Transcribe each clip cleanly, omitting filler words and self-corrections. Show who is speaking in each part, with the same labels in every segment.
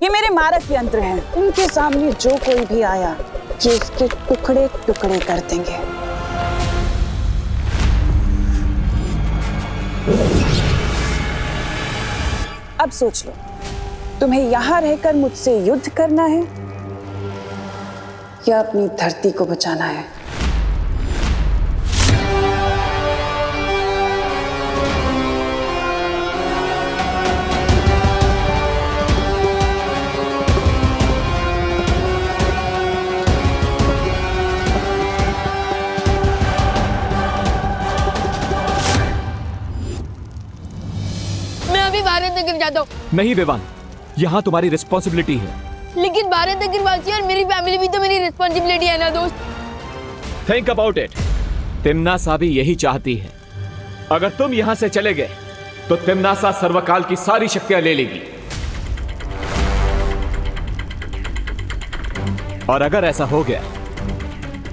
Speaker 1: ये मेरे मारक यंत्र हैं। उनके सामने जो कोई भी आया ये इसके टुकड़े टुकड़े कर देंगे। अब सोच लो, तुम्हें यहां रहकर मुझसे युद्ध करना है या अपनी धरती को बचाना है?
Speaker 2: भारत नगर जाता हूँ।
Speaker 3: नहीं विवान, यहाँ तुम्हारी रिस्पॉन्सिबिलिटी है।
Speaker 2: लेकिन भारत नगर वासी और मेरी फैमिली भी तो मेरी रिस्पॉन्सिबिलिटी है ना दोस्त।
Speaker 3: Think about it. तिम्नासा भी यही चाहती है। अगर तुम यहाँ से चले गए तो तिम्नासा सर्वकाल की सारी शक्तियां ले लेगी, और अगर ऐसा हो गया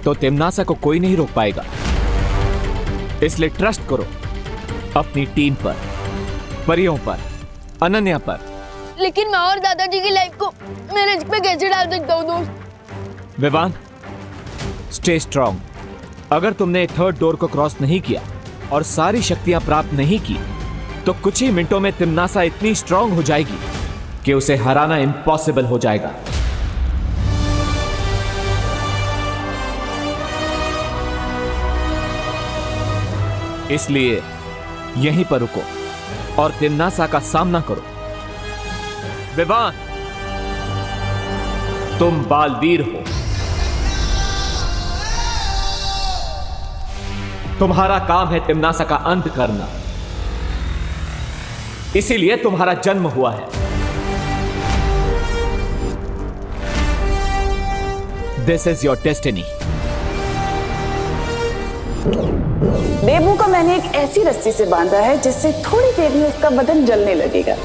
Speaker 3: तो तिम्नासा को कोई नहीं रोक पाएगा। इसलिए ट्रस्ट करो अपनी टीम पर, परियों पर, अनन्या पर।
Speaker 2: लेकिन मैं और दादाजी की लाइफ को मैं रिस्क पे कैसे डाल सकता हूँ दोस्त?
Speaker 3: Vivaan, stay strong. अगर तुमने थर्ड डोर को क्रॉस नहीं किया और सारी शक्तियां प्राप्त नहीं की तो कुछ ही मिनटों में तिम्नासा इतनी स्ट्रांग हो जाएगी कि उसे हराना इम्पॉसिबल हो जाएगा। इसलिए यहीं पर रुको और तिम्नासा का सामना करो। विवान, तुम बालवीर हो। तुम्हारा काम है तिम्नासा का अंत करना, इसीलिए तुम्हारा जन्म हुआ है। This is your destiny.
Speaker 1: Bebu को मैंने एक ऐसी रस्सी से बांधा है जिससे थोड़ी देर में उसका बदन जलने लगेगा।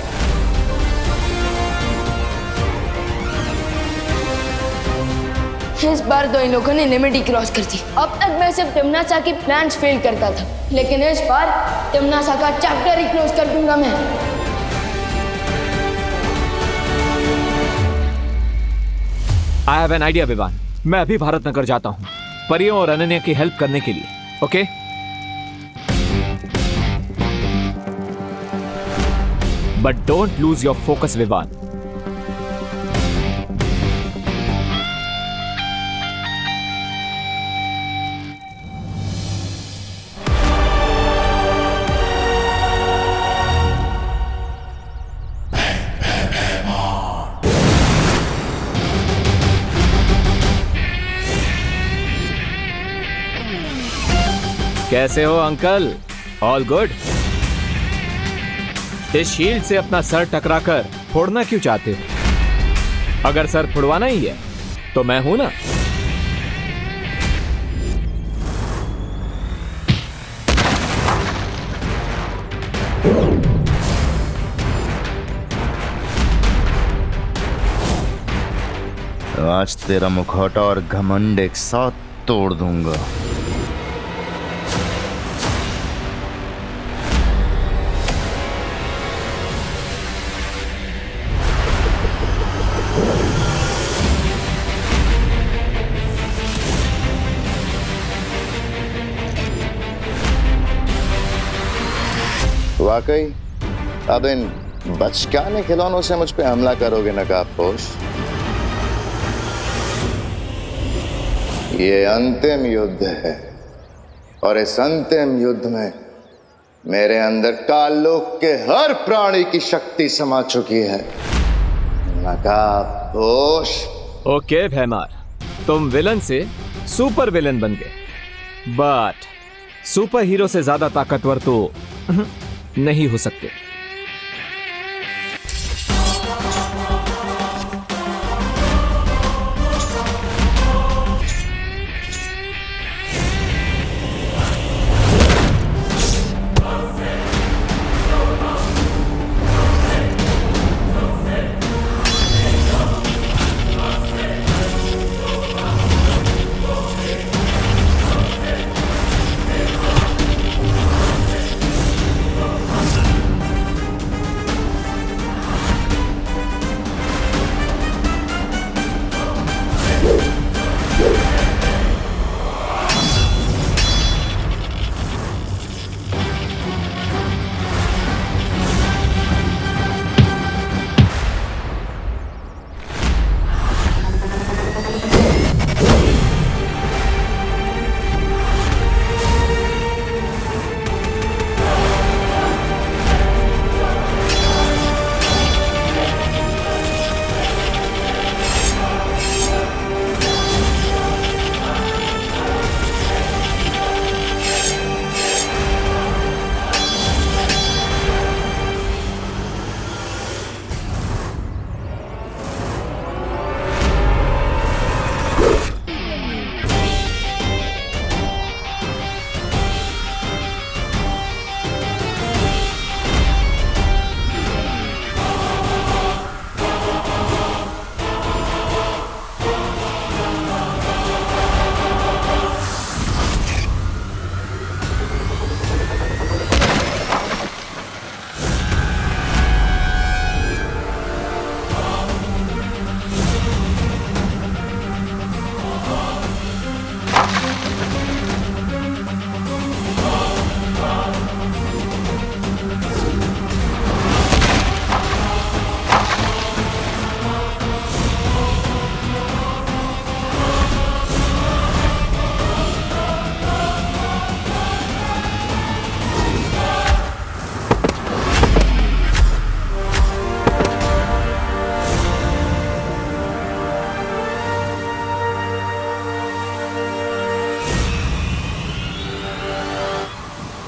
Speaker 2: इस बार तो इन लोगों ने लिमिट ही क्रॉस कर दी। अब तक मैं सिर्फ तिम्नासा की प्लान्स फेल करता था, लेकिन इस बार तिम्नासा का चैप्टर ही क्लोज कर दूंगा मैं।
Speaker 3: I have an idea Vivaan. मैं अभी भारत नगर जाता हूं परियों और अनन्या की हेल्प करने के लिए। Okay? But don't lose your focus Vivaan. कैसे हो अंकल? All good? इस शील्ड से अपना सर टकराकर फोड़ना क्यों चाहते हो? अगर सर फोड़वाना ही है तो मैं हूं ना।
Speaker 4: आज तेरा मुखौटा और घमंड एक साथ तोड़ दूंगा। वाकई अब इन बचकाने खिलौनों से मुझ पे हमला करोगे नकाबपोश? ये अंतिम युद्ध है और इस अंतिम युद्ध में मेरे अंदर काललोक के हर प्राणी की शक्ति समा चुकी है नकाबपोश।
Speaker 3: ओके भैमार, तुम विलन से सुपर विलन बन गए, बट सुपर हीरो से ज्यादा ताकतवर तो नहीं हो सकते।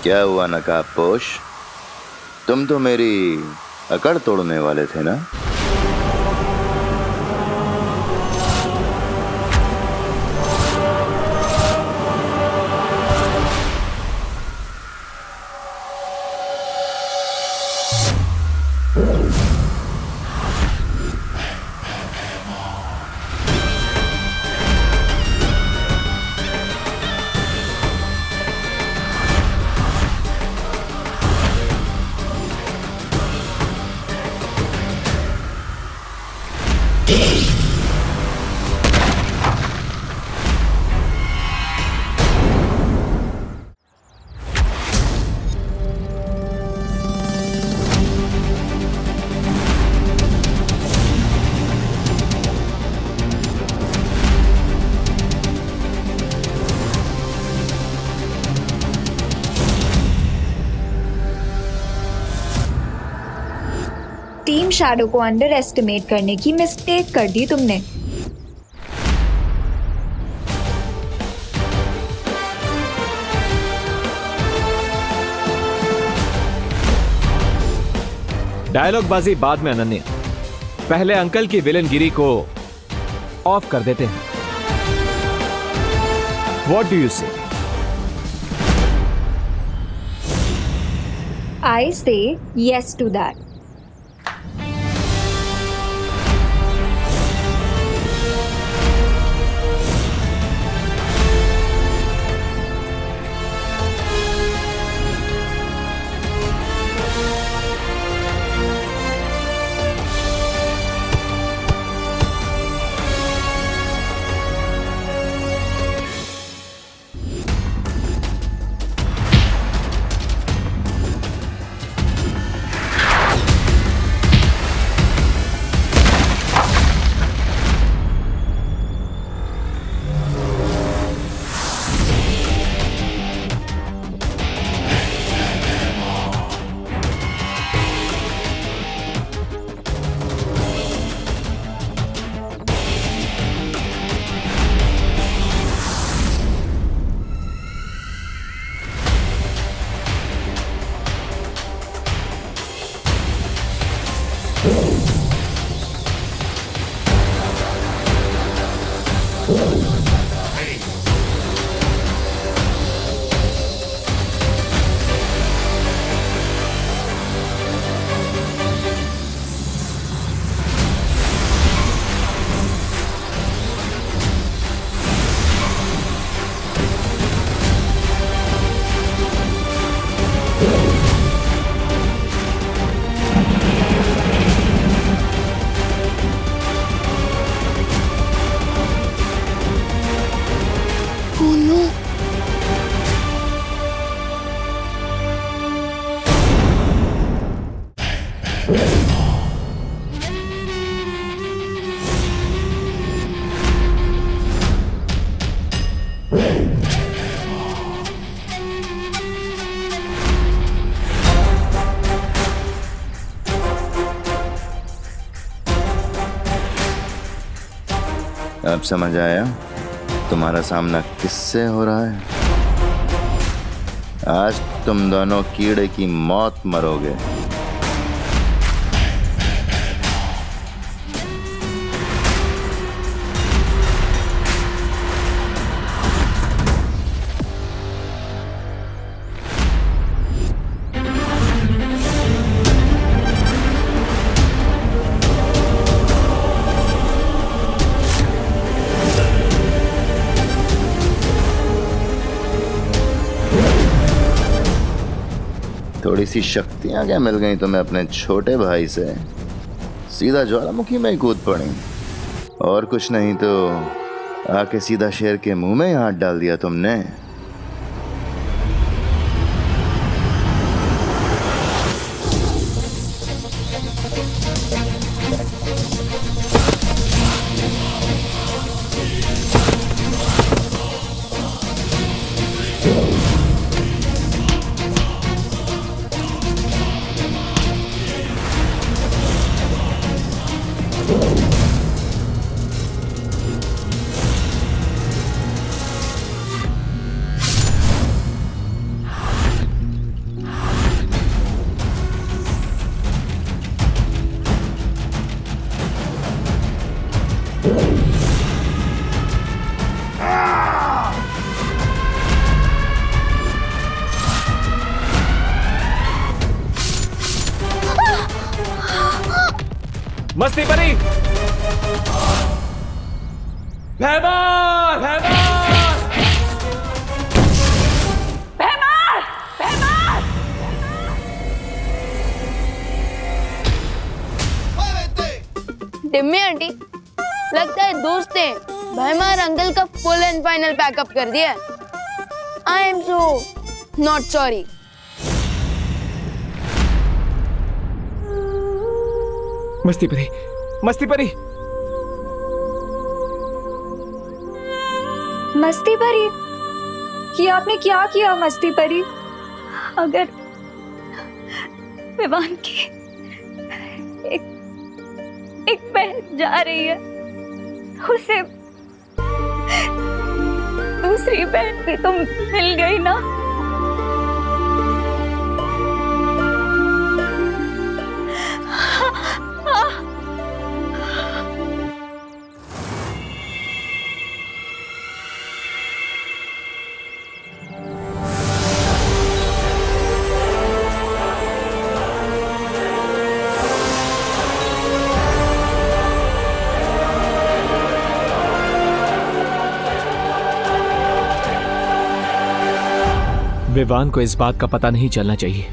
Speaker 4: क्या हुआ नकाबपोश, तुम तो मेरी अकड़ तोड़ने वाले थे ना?
Speaker 5: टीम शैडो को अंडर एस्टिमेट करने की मिस्टेक कर दी तुमने।
Speaker 3: डायलॉग बाजी बाद में अनन्या, पहले अंकल की विलनगिरी को ऑफ कर देते हैं। व्हाट डू यू से?
Speaker 5: आई से यस टू दैट।
Speaker 4: अब समझ आया तुम्हारा सामना किससे हो रहा है? आज तुम दोनों कीड़े की मौत मरोगे। थोड़ी सी शक्तियां क्या मिल गई तुम्हें अपने छोटे भाई से? सीधा ज्वालामुखी में ही कूद पड़ी। और कुछ नहीं तो आके सीधा शेर के मुंह में ही हाथ डाल दिया तुमने।
Speaker 3: मस्ती परी, भैमार, भैमार,
Speaker 1: भैमार, भैमार।
Speaker 2: टिम्मी आंटी, लगता है दोस्त ने भैमार अंकल का फुल एंड फाइनल पैकअप कर दिया। I am so not sorry.
Speaker 3: मस्ती परी, मस्ती परी।
Speaker 5: मस्ती परी, ये आपने क्या किया मस्ती परी? अगर विवान की एक बहन जा रही है, उसे दूसरी बहन भी तो मिल गई ना।
Speaker 3: विवान को इस बात का पता नहीं चलना चाहिए,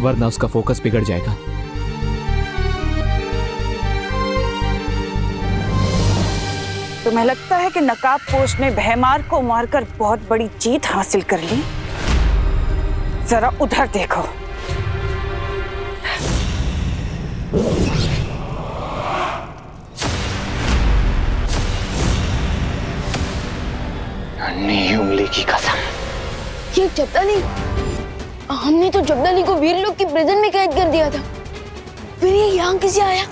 Speaker 3: वरना उसका फोकस बिगड़ जाएगा।
Speaker 1: तुम्हें लगता है कि नकाबपोश ने भैमार को मारकर बहुत बड़ी जीत हासिल कर ली? जरा उधर देखो।
Speaker 6: नन्ही उंगली की कसम,
Speaker 2: ये जब्दाली, हमने तो जब्दाली को वीर लोग की प्रिजन में कैद कर दिया था, फिर ये यहाँ कैसे आया?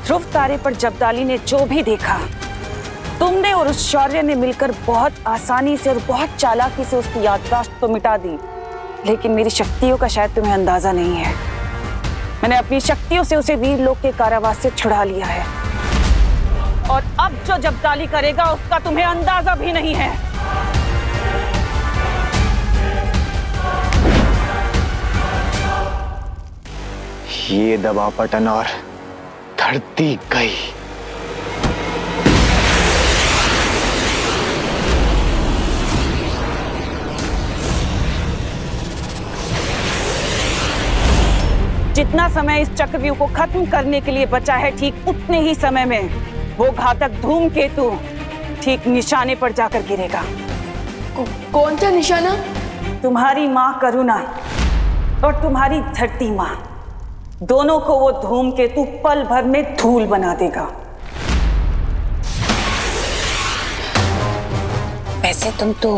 Speaker 1: ध्रुव तारे पर जब्दाली ने जो भी देखा, तुमने और उस शौर्य ने मिलकर बहुत आसानी से और बहुत चालाकी से उसकी याददाश्त तो मिटा दी, लेकिन मेरी शक्तियों का शायद तुम्हें अंदाजा नहीं है। मैंने अपनी शक्तियों से उसे वीर लोक के कारावास से छुड़ा लिया है, और अब जो जब्दाली करेगा उसका तुम्हें अंदाजा भी नहीं है।
Speaker 6: ये दबा पटन और धरती गई।
Speaker 1: जितना समय इस चक्रव्यूह को खत्म करने के लिए बचा है, ठीक उतने ही समय में वो घातक धूमकेतु ठीक निशाने पर जाकर गिरेगा।
Speaker 2: कौन सा निशाना?
Speaker 1: तुम्हारी माँ करुणा और तुम्हारी धरती माँ, दोनों को वो धूमकेतु पल भर में धूल बना देगा। वैसे तुम तो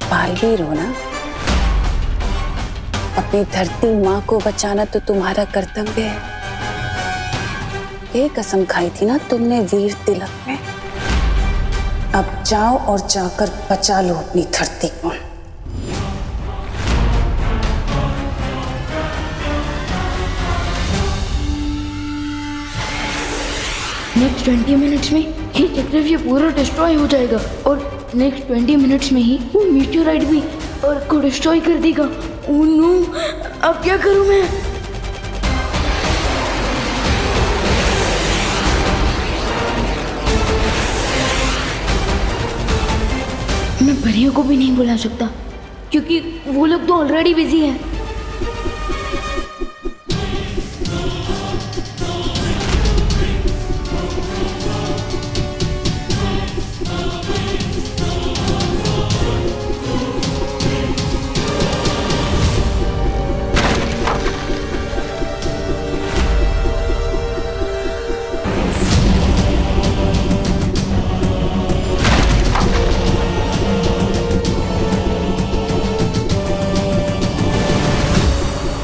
Speaker 1: बालवीर हो ना? अपनी धरती माँ को बचाना तो तुम्हारा कर्तव्य है। ये कसम खाई थी ना तुमने वीर तिलक में। अब जाओ और जाकर बचा लो अपनी धरती को।
Speaker 2: नेक्स्ट 20 मिनट्स में ये चक्रव्यूह पूरा डिस्ट्रॉय हो जाएगा, और नेक्स्ट 20 मिनट्स में ही वो मीटियोराइट भी अर्थ को डिस्ट्रॉय कर देगा। ओह नो, अब क्या करूं मैं? मैं परियों को भी नहीं बुला सकता, क्योंकि वो लोग तो ऑलरेडी बिजी हैं।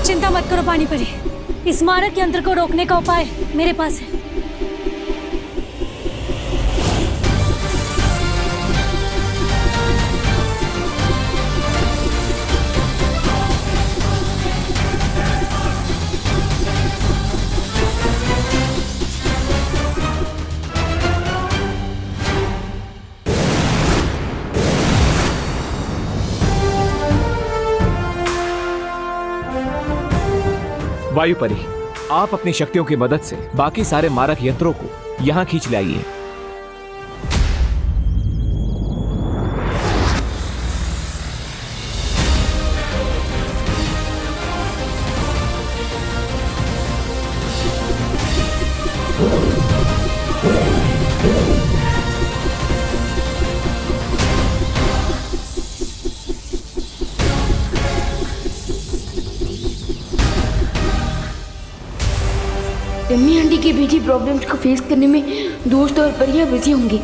Speaker 7: चिंता मत करो पानी परी, इस मारक यंत्र को रोकने का उपाय मेरे पास है।
Speaker 3: वायु परी, आप अपनी शक्तियों की मदद से बाकी सारे मारक यंत्रों को यहाँ खींच लाइए।
Speaker 2: टिम्मी आंटी की भेजी प्रॉब्लम्स को फेस करने में दोस्त और परियां बिजी होंगी।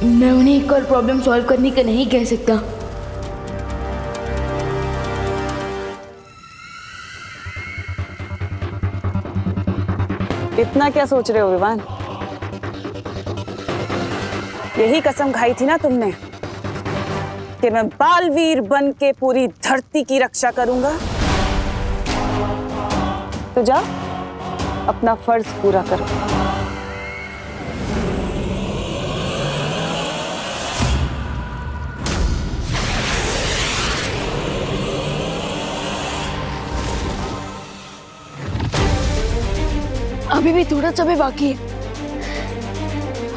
Speaker 2: मैं उन्हें एक और प्रॉब्लम सॉल्व करने का नहीं कह सकता।
Speaker 1: इतना क्या सोच रहे हो विवान? यही कसम खाई थी ना तुमने कि मैं बालवीर बन के पूरी धरती की रक्षा करूंगा। तो जा अपना फर्ज पूरा करो।
Speaker 2: अभी भी थोड़ा समय बाकी है।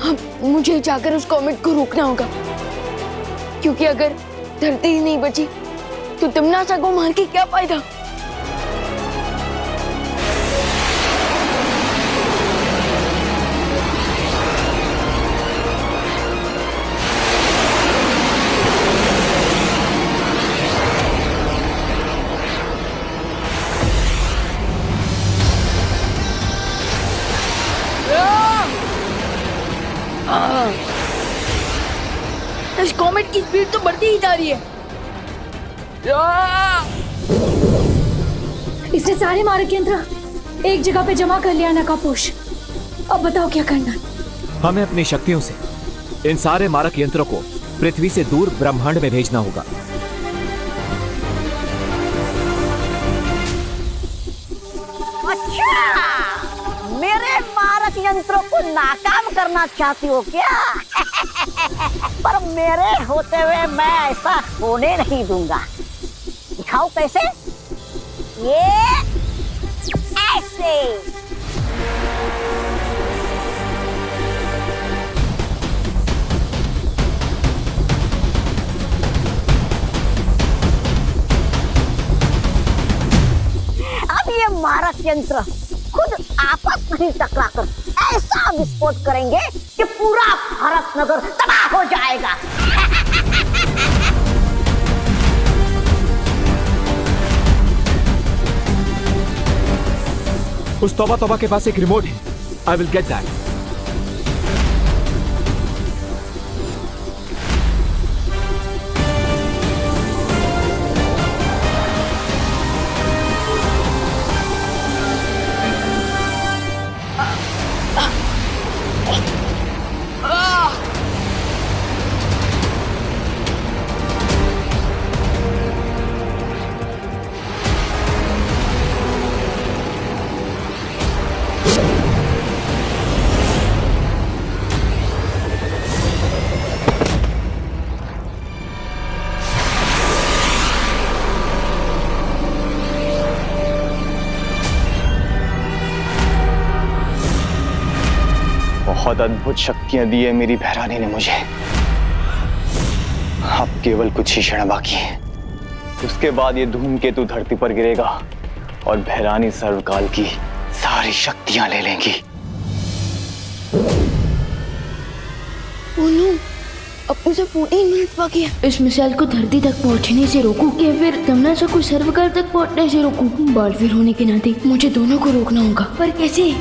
Speaker 2: अब मुझे जाकर उस कॉमेट को रोकना होगा, क्योंकि अगर धरती ही नहीं बची तो तिम्नासा को मार के क्या फायदा। इस कॉमेट की स्पीड तो बढ़ती ही जा रही है।
Speaker 7: इसने सारे मारक यंत्र एक जगह पे जमा कर लिया नकापोश। अब बताओ क्या करना।
Speaker 3: हमें अपनी शक्तियों से इन सारे मारक यंत्रों को पृथ्वी से दूर ब्रह्मांड में भेजना होगा।
Speaker 8: अच्छा, मेरे मारक यंत्रों को नाकाम करना चाहती हो क्या? पर मेरे होते हुए मैं ऐसा होने नहीं दूंगा। दिखाओ कैसे? ये ऐसे। अब ये मारक यंत्र खुद आपस में ही टकराकर ऐसा विस्फोट करेंगे कि पूरा भारत नगर तबाह हो जाएगा।
Speaker 3: उस तौबा तौबा के पास एक रिमोट है। I will get that.
Speaker 6: बहुत अद्भुत शक्तियां दी है मेरी भैरानी ने मुझे। अब केवल कुछ ही क्षण बाकी है, उसके बाद ये धूमकेतु धरती पर गिरेगा और भैरानी सर्वकाल की सारी शक्तियां ले लेंगी।
Speaker 2: अब मुझे 14 मिनट बाकी है। इस मिसाइल को धरती तक पहुंचने से रोकूं या फिर तिम्नासा को सर्वकाल तक पहुंचने से रोकूं? बालवीर होने के नाते मुझे दोनों को रोकना होगा, पर कैसे?